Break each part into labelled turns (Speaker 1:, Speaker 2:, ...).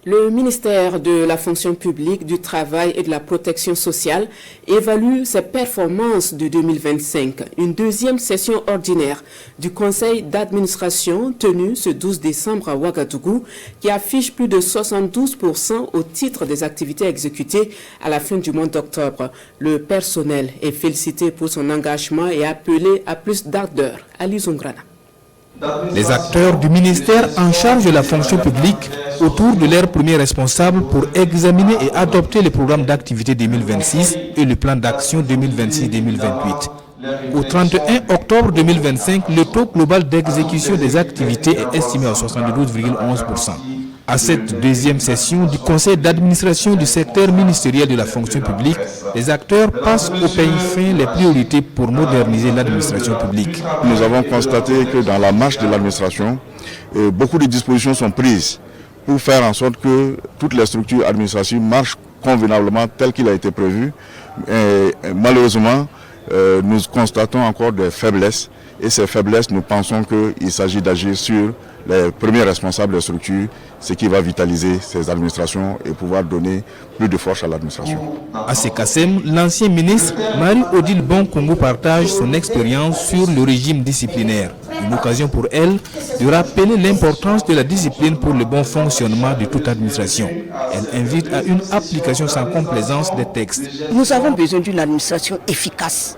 Speaker 1: Le ministère de la fonction publique, du travail et de la protection sociale évalue ses performances de 2025. Une deuxième session ordinaire du conseil d'administration tenue ce 12 décembre à Ouagadougou qui affiche plus de 72% au titre des activités exécutées à la fin du mois d'octobre. Le personnel est félicité pour son engagement et appelé à plus d'ardeur. Ali Zungrana.
Speaker 2: Les acteurs du ministère en charge de la fonction publique autour de leurs premiers responsables pour examiner et adopter le programme d'activité 2026 et le plan d'action 2026-2028. Au 31 octobre 2025, le taux global d'exécution des activités est estimé à 72,11%. À cette deuxième session du conseil d'administration du secteur ministériel de la fonction publique, les acteurs passent au peigne fin les priorités pour moderniser l'administration publique.
Speaker 3: Nous avons constaté que dans la marche de l'administration, beaucoup de dispositions sont prises pour faire en sorte que toutes les structures administratives marchent convenablement tel qu'il a été prévu. Malheureusement, nous constatons encore des faiblesses et ces faiblesses, nous pensons qu'il s'agit d'agir sur les premiers responsables des structures, ce qui va vitaliser ces administrations et pouvoir donner plus de force à l'administration.
Speaker 2: À Sekassem, l'ancien ministre Marie-Odile Bonkongo partage son expérience sur le régime disciplinaire. Une occasion pour elle de rappeler l'importance de la discipline pour le bon fonctionnement de toute administration. Elle invite à une application sans complaisance des textes.
Speaker 4: Nous avons besoin d'une administration efficace.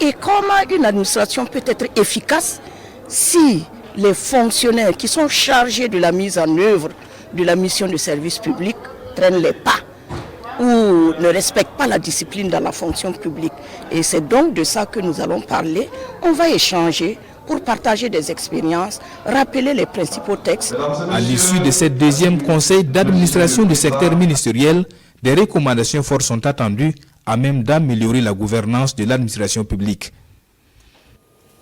Speaker 4: Et comment une administration peut être efficace si les fonctionnaires qui sont chargés de la mise en œuvre de la mission de service public traînent les pas ou ne respectent pas la discipline dans la fonction publique. Et c'est donc de ça que nous allons parler. On va échanger pour partager des expériences, rappeler les principaux textes.
Speaker 2: À l'issue de ce deuxième conseil d'administration du secteur ministériel, des recommandations fortes sont attendues à même d'améliorer la gouvernance de l'administration publique.